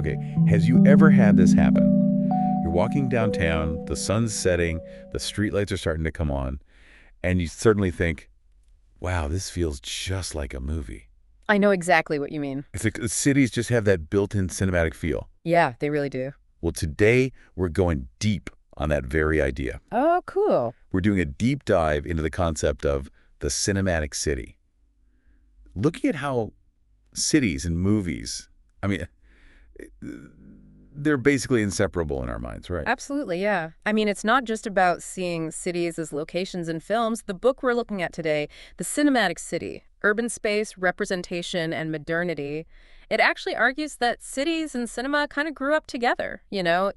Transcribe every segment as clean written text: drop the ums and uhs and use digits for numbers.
Okay, has you ever had this happen? You're walking downtown, the sun's setting, the streetlights are starting to come on, and you certainly think, wow, this feels just like a movie. I know exactly what you mean. It's like the cities just have that built-in cinematic feel. Yeah, they really do. Well, today we're going deep on that very idea. Oh, cool. We're doing a deep dive into the concept of the cinematic city. Looking at how cities and movies, I mean, they're basically inseparable in our minds, right? Absolutely, yeah. I mean, it's not just about seeing cities as locations in films. The book we're looking at today, The Cinematic City, Urban Space, Representation, and Modernity, it actually argues that cities and cinema kind of grew up together,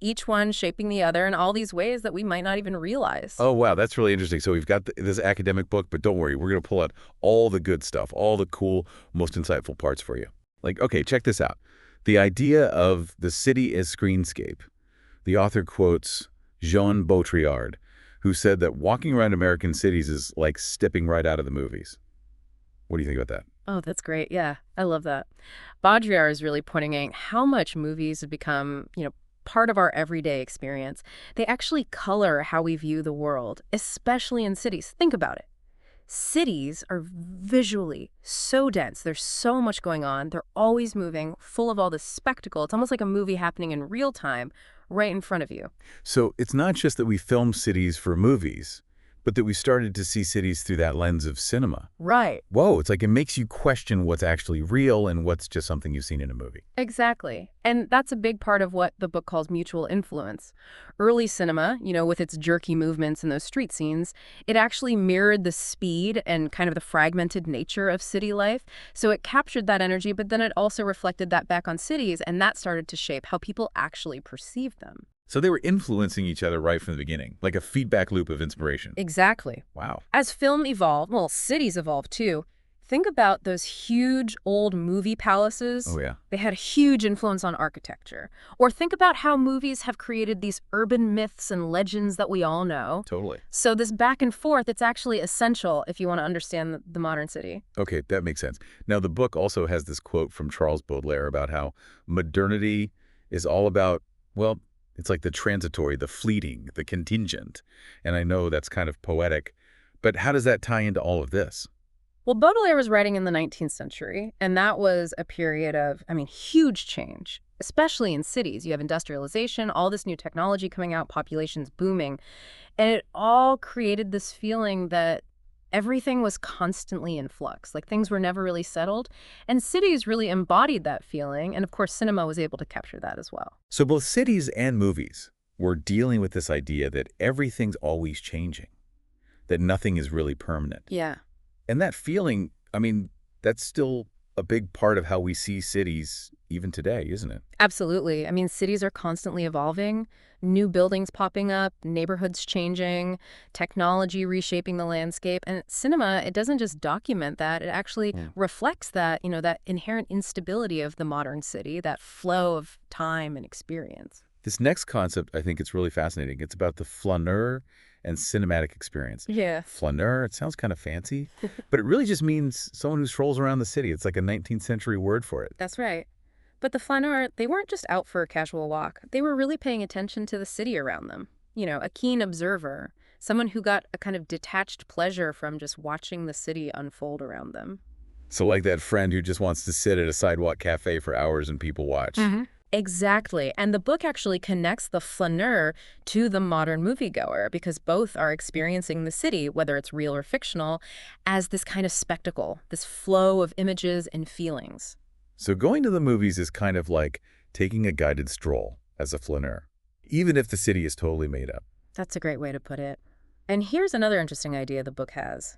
each one shaping the other in all these ways that we might not even realize. Oh, wow, that's really interesting. So we've got this academic book, but don't worry, we're going to pull out all the good stuff, all the cool, most insightful parts for you. Like, okay, check this out. The idea of the city as screenscape. The author quotes Jean Baudrillard, who said that walking around American cities is like stepping right out of the movies. What do you think about that? Oh, that's great. Yeah, I love that. Baudrillard is really pointing out how much movies have become, part of our everyday experience. They actually color how we view the world, especially in cities. Think about it. Cities are visually so dense. There's so much going on. They're always moving, full of all this spectacle. It's almost like a movie happening in real time, right in front of you. So it's not just that we film cities for movies, but that we started to see cities through that lens of cinema. Right. Whoa, it's like it makes you question what's actually real and what's just something you've seen in a movie. Exactly. And that's a big part of what the book calls mutual influence. Early cinema, with its jerky movements and those street scenes, it actually mirrored the speed and kind of the fragmented nature of city life. So it captured that energy, but then it also reflected that back on cities, and that started to shape how people actually perceived them. So they were influencing each other right from the beginning, like a feedback loop of inspiration. Exactly. Wow. As film evolved, well, cities evolved too. Think about those huge old movie palaces. Oh, yeah. They had a huge influence on architecture. Or think about how movies have created these urban myths and legends that we all know. Totally. So this back and forth, it's actually essential if you want to understand the modern city. Okay, that makes sense. Now, the book also has this quote from Charles Baudelaire about how modernity is all about, well, it's like the transitory, the fleeting, the contingent. And I know that's kind of poetic, but how does that tie into all of this? Well, Baudelaire was writing in the 19th century, and that was a period of, huge change, especially in cities. You have industrialization, all this new technology coming out, populations booming, and it all created this feeling that everything was constantly in flux, like things were never really settled, and cities really embodied that feeling, and of course cinema was able to capture that as well. So both cities and movies were dealing with this idea that everything's always changing, that nothing is really permanent. Yeah. And that feeling, that's still a big part of how we see cities even today, isn't it? Absolutely. Cities are constantly evolving, new buildings popping up, neighborhoods changing, technology reshaping the landscape. And cinema, it doesn't just document that, it actually reflects that, that inherent instability of the modern city, that flow of time and experience. This next concept, I think it's really fascinating. It's about the flaneur and cinematic experience. Yeah. Flaneur, it sounds kind of fancy, but it really just means someone who strolls around the city. It's like a 19th century word for it. That's right. But the flaneur, they weren't just out for a casual walk. They were really paying attention to the city around them. A keen observer, someone who got a kind of detached pleasure from just watching the city unfold around them. So like that friend who just wants to sit at a sidewalk cafe for hours and people watch. Mm-hmm. Exactly. And the book actually connects the flaneur to the modern moviegoer because both are experiencing the city, whether it's real or fictional, as this kind of spectacle, this flow of images and feelings. So going to the movies is kind of like taking a guided stroll as a flaneur, even if the city is totally made up. That's a great way to put it. And here's another interesting idea the book has.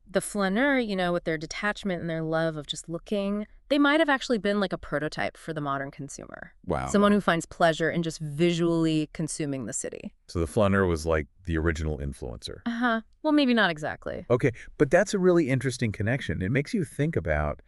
The flaneur, with their detachment and their love of just looking, they might have actually been like a prototype for the modern consumer. Wow. Someone who finds pleasure in just visually consuming the city. So the flaneur was like the original influencer. Uh-huh. Well, maybe not exactly. Okay, but that's a really interesting connection. It makes you think about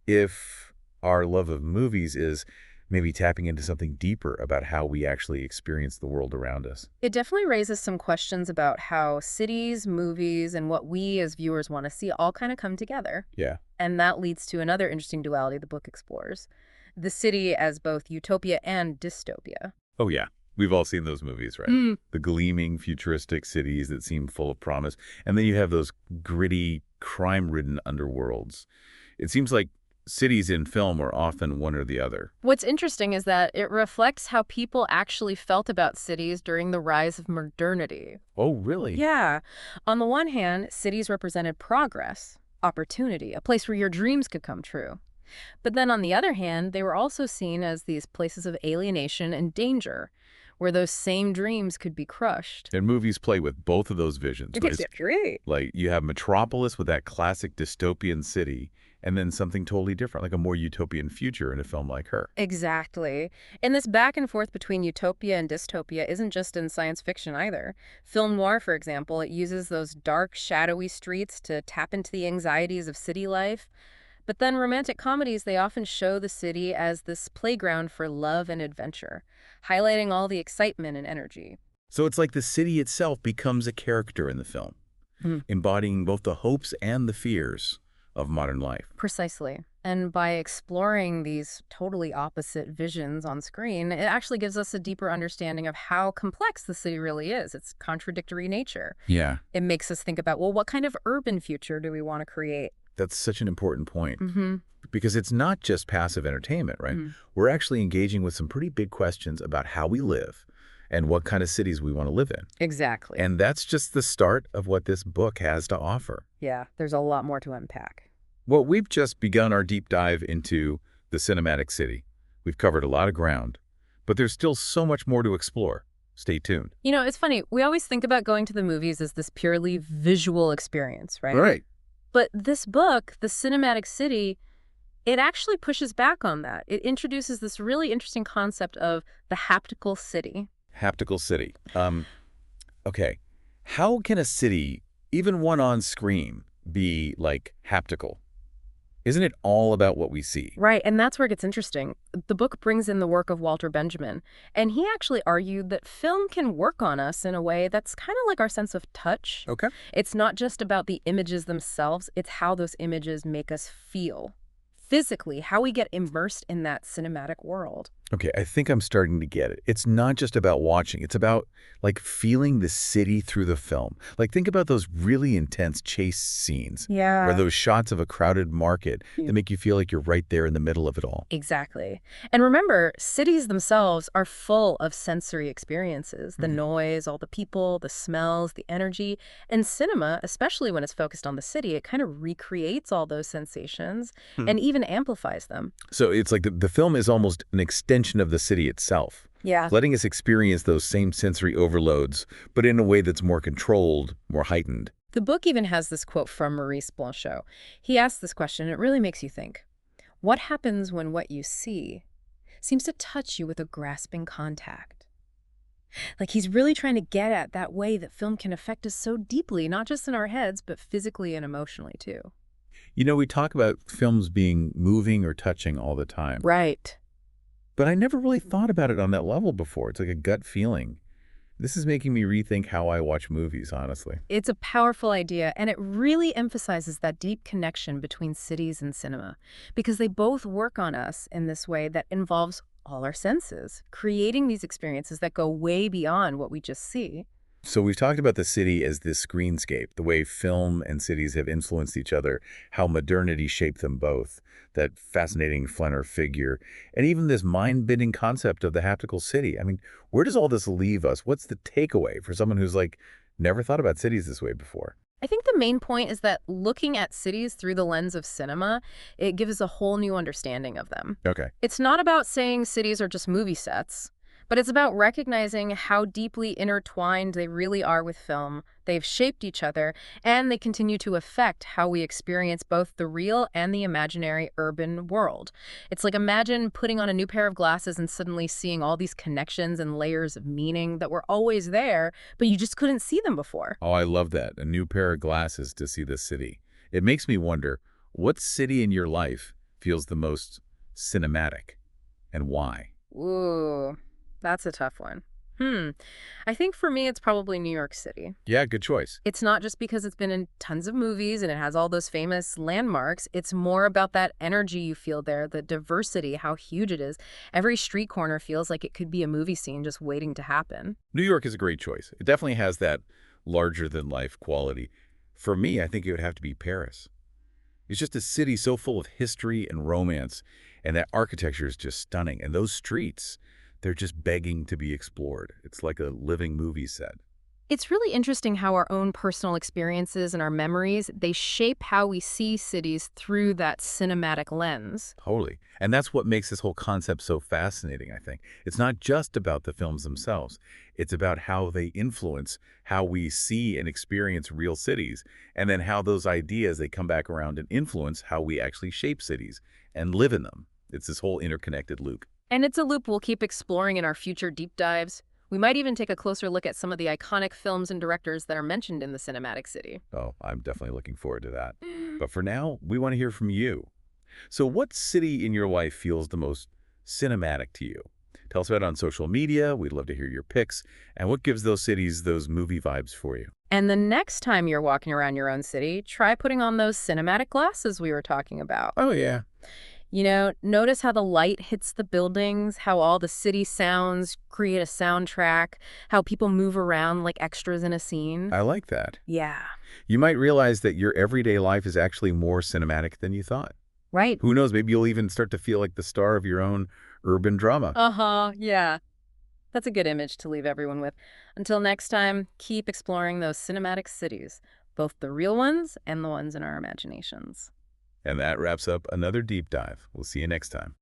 if our love of movies is maybe tapping into something deeper about how we actually experience the world around us. It definitely raises some questions about how cities, movies, and what we as viewers want to see all kind of come together. Yeah. And that leads to another interesting duality the book explores. the city as both utopia and dystopia. Oh, yeah. We've all seen those movies, right? Mm. The gleaming, futuristic cities that seem full of promise. And then you have those gritty, crime-ridden underworlds. It seems like cities in film are often one or the other. What's interesting is that it reflects how people actually felt about cities during the rise of modernity. Oh, really? Yeah. On the one hand, cities represented progress, opportunity, a place where your dreams could come true. But then on the other hand, they were also seen as these places of alienation and danger, where those same dreams could be crushed. And movies play with both of those visions, right? It's great. Like, you have Metropolis with that classic dystopian city, and then something totally different, like a more utopian future in a film like her. Exactly. And this back and forth between utopia and dystopia isn't just in science fiction either. Film noir, for example, it uses those dark, shadowy streets to tap into the anxieties of city life. But then romantic comedies, they often show the city as this playground for love and adventure, highlighting all the excitement and energy. So it's like the city itself becomes a character in the film, Hmm. embodying both the hopes and the fears of modern life. Precisely. And by exploring these totally opposite visions on screen, it actually gives us a deeper understanding of how complex the city really is, its contradictory nature. Yeah. It makes us think about, well, what kind of urban future do we want to create? That's such an important point, Mm-hmm. because it's not just passive entertainment, right? Mm. We're actually engaging with some pretty big questions about how we live and what kind of cities we want to live in. Exactly. And that's just the start of what this book has to offer. Yeah, there's a lot more to unpack. Well, we've just begun our deep dive into the cinematic city. We've covered a lot of ground, but there's still so much more to explore. Stay tuned. You know, it's funny. We always think about going to the movies as this purely visual experience, right? All right. But this book, The Cinematic City, it actually pushes back on that. It introduces this really interesting concept of the haptical city. Haptical city. Okay. How can a city, even one on screen, be like haptical? Isn't it all about what we see? Right, and that's where it gets interesting. The book brings in the work of Walter Benjamin, and he actually argued that film can work on us in a way that's kind of like our sense of touch. Okay. It's not just about the images themselves, it's how those images make us feel. Physically, how we get immersed in that cinematic world. Okay, I think I'm starting to get it. It's not just about watching. It's about, like, feeling the city through the film. Like, think about those really intense chase scenes. Yeah. Or those shots of a crowded market that make you feel like you're right there in the middle of it all. Exactly. And remember, cities themselves are full of sensory experiences. The noise, all the people, the smells, the energy. And cinema, especially when it's focused on the city, it kind of recreates all those sensations and even amplifies them. So it's like the film is almost an extension of the city itself, Yeah. letting us experience those same sensory overloads, but in a way that's more controlled, more heightened. The book even has this quote from Maurice Blanchot. He asks this question, and it really makes you think. What happens when what you see seems to touch you with a grasping contact? Like he's really trying to get at that way that film can affect us so deeply, not just in our heads, but physically and emotionally too. You know, we talk about films being moving or touching all the time, Right. but I never really thought about it on that level before. It's like a gut feeling. This is making me rethink how I watch movies, honestly. It's a powerful idea, and it really emphasizes that deep connection between cities and cinema, because they both work on us in this way that involves all our senses, creating these experiences that go way beyond what we just see. So we've talked about the city as this screenscape, the way film and cities have influenced each other, how modernity shaped them both, that fascinating Flanner figure, and even this mind-bending concept of the haptical city. I mean, where does all this leave us? What's the takeaway for someone who's like, never thought about cities this way before? I think the main point is that looking at cities through the lens of cinema, it gives us a whole new understanding of them. Okay. It's not about saying cities are just movie sets, but it's about recognizing how deeply intertwined they really are with film. They've shaped each other, and they continue to affect how we experience both the real and the imaginary urban world. It's like imagine putting on a new pair of glasses and suddenly seeing all these connections and layers of meaning that were always there, but you just couldn't see them before. Oh, I love that. A new pair of glasses to see the city. It makes me wonder, what city in your life feels the most cinematic and why? Ooh, that's a tough one. Hmm. I think for me, it's probably New York City. Yeah, good choice. It's not just because it's been in tons of movies and it has all those famous landmarks. It's more about that energy you feel there, the diversity, how huge it is. Every street corner feels like it could be a movie scene just waiting to happen. New York is a great choice. It definitely has that larger-than-life quality. For me, I think it would have to be Paris. It's just a city so full of history and romance, and that architecture is just stunning. And those streets, they're just begging to be explored. It's like a living movie set. It's really interesting how our own personal experiences and our memories, they shape how we see cities through that cinematic lens. Totally. And that's what makes this whole concept so fascinating, I think. It's not just about the films themselves. It's about how they influence how we see and experience real cities, and then how those ideas, they come back around and influence how we actually shape cities and live in them. It's this whole interconnected loop. And it's a loop we'll keep exploring in our future deep dives. We might even take a closer look at some of the iconic films and directors that are mentioned in the Cinematic City. Oh, I'm definitely looking forward to that. But for now, we want to hear from you. So what city in your life feels the most cinematic to you? Tell us about it on social media. We'd love to hear your pics. And what gives those cities those movie vibes for you? And the next time you're walking around your own city, try putting on those cinematic glasses we were talking about. Oh, yeah. Notice how the light hits the buildings, how all the city sounds create a soundtrack, how people move around like extras in a scene. I like that. Yeah. You might realize that your everyday life is actually more cinematic than you thought. Right. Who knows, maybe you'll even start to feel like the star of your own urban drama. Uh-huh, yeah. That's a good image to leave everyone with. Until next time, keep exploring those cinematic cities, both the real ones and the ones in our imaginations. And that wraps up another deep dive. We'll see you next time.